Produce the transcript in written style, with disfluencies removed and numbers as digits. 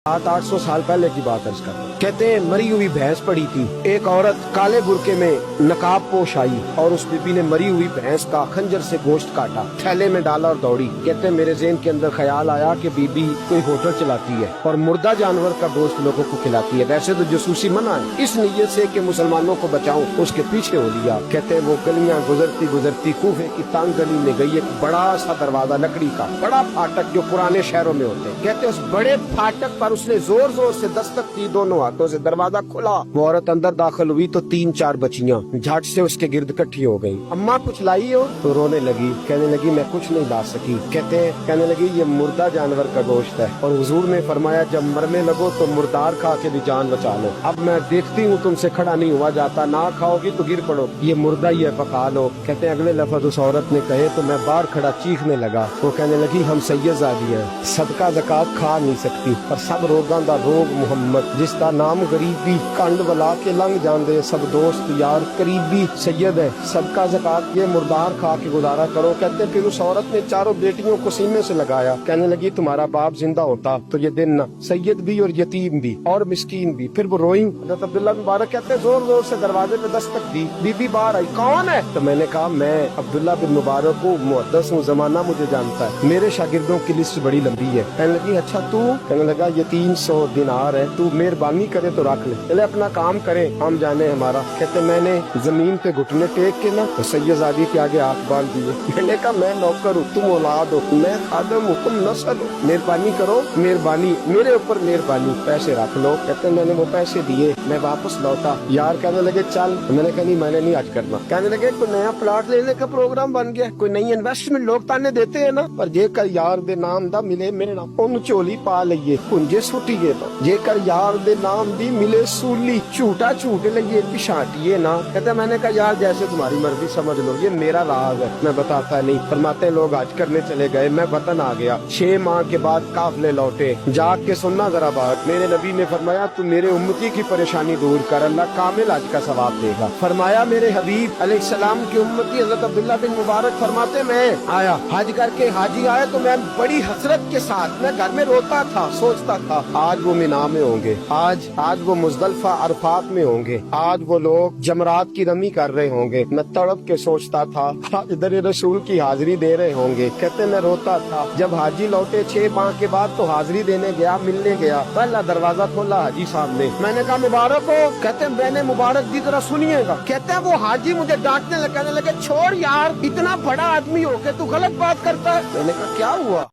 700-800 साल पहले की बात अर्ज कर रहा हूं। कहते हैं मरी हुई भैंस पड़ी थी, एक औरत काले बुरके में नकाब पोश आई और उस बीबी ने मरी हुई भैंस का खंजर से गोश्त काटा, थैले में डाला और दौड़ी। कहते हैं मेरे ज़हन के अंदर ख्याल आया कि बीबी कोई होटल चलाती है और मुर्दा जानवर का गोश्त लोगों को खिलाती है। वैसे तो जासूसी मना है, इस नीयत से कि मुसलमानों को बचाऊं उसके पीछे हो लिया। कहते हैं वो गलियां गुजरती गुजरती कूफे की तंग गली में गई, एक बड़ा सा दरवाजा लकड़ी का, बड़ा फाटक जो पुराने शहरों में होते हैं। कहते उस बड़े फाटक पर उसने जोर जोर से दस्तक की, दोनों हाथों से दरवाजा खुला। वो औरत अंदर दाखिल हुई तो 3-4 बच्चियां झट से उसके गिर्द इकट्ठी हो गयी। अम्मा कुछ लाई हो? तो रोने लगी, कहने लगी मैं कुछ नहीं ला सकी। कहने लगी ये मुर्दा जानवर का गोश्त है और हुजूर ने फरमाया जब मरने लगो तो मुर्दार खा के भी जान बचा लो। अब मैं देखती हूँ तुमसे खड़ा नहीं हुआ जाता, ना खाओगी तो गिर पड़ो, ये मुर्दा ही है पका लो। कहते हैं अगले लफ्ज उस औरत ने कहे तो मैं बाहर खड़ा चीखने लगा। वो कहने लगी हम सैयदजादी हैं, सदका ज़कात खा नहीं सकती, पर सब रोगां दा रोग मुहम्मद, जिसका नाम गरीबी कंड वला के लंघ जांदे, सब दोस्त यार करीबी सैयद है, सबका ज़कात ये मुर्दार खा के गुजारा करो। कहते फिर उस औरत ने चारों बेटियों को सीने से लगाया, कहने लगी तुम्हारा बाप जिंदा होता तो ये दिन ना सैयद भी और यतीम भी और मिस्कीन भी। फिर वो रोई। हज़रत अब्दुल्ला मुबारक कहते जोर जोर से दरवाजे पे दस्तक दी, बीबी बाहर आई, कौन है? तो मैंने कहा मैं अब्दुल्ला बिन मुबारक हूँ, मुहद्दिस हूँ, जमाना मुझे जानता है, मेरे शागिर्दों की लिस्ट बड़ी लंबी है। कहने लगी अच्छा तू? कहने लगा ये 300 दिनार है, तू मेहरबानी करे तो रख ले, चले अपना काम करे हम जाने हमारा। कहते मैंने जमीन पे घुटने टेक के ना तो सैयदजादी के आगे हाथ बांध दिए। मैंने कहा मैं नौकर हूँ, तुम औलाद हो, मैं खादम हूँ, तुम नस्ल हो, मेहरबानी करो, मेहरबानी मेरे ऊपर मेहरबानी, पैसे रख लो। कहते मैंने वो पैसे दिए, मैं वापस लौटा। यार कहने लगे चल, मैंने कहा नहीं मैंने नहीं आज करना। कहने लगे कोई नया प्लाट लेने का प्रोग्राम बन गया, कोई नई इन्वेस्टमेंट, लोग ताने देते हैं ना, पर जेकर यार दे नाम दा मिले मेरा उन झोली पा लइए कुंजे सुटिए ना, जेकर यार दे नाम दी मिले सूली झूठा झूठ लइए पिछाटिए ना। कहते मैंने कहा यार जैसे तुम्हारी मर्जी समझ लो, ये मेरा राज है, मैं बताता नहीं। फरमाते लोग हज करने चले गए, मैं वतन आ गया, 6 माह के बाद काफले लौटे, जाग के सुनना जरा बात, मेरे नबी ने फरमाया तू मेरे उम्मती की परेशानी दूर कर, अल्लाह कामिल हज का सवाब देगा। फरमाया मेरे हबीब अलैहिस्सलाम की उम्मती हज़रत अब्दुल्ला बिन मुबारक फरमाते मैं आया हज करके, हाजी आया तो मैं बड़ी हसरत के साथ मैं घर में रोता था, सोचता था आज वो मिना में होंगे, आज वो मुज़दलिफा अरफात में होंगे, आज वो लोग जमरात की रमी कर रहे होंगे। मैं तड़प के सोचता था आज दर रसूल की हाजिरी दे रहे होंगे। कहते मैं रोता था। जब हाजी लौटे 6 माह के बाद तो हाजिरी देने गया, मिलने गया, पहला दरवाजा खोला हाजी साहब ने, मैंने कहा मुबारक हो? कहते मैंने मुबारक दी तरह सुनिएगा। कहते वो हाजी मुझे डांटने लगे, छोड़ यार इतना बड़ा आदमी हो के तू गलत बात करता है। मैंने कहा क्या हुआ?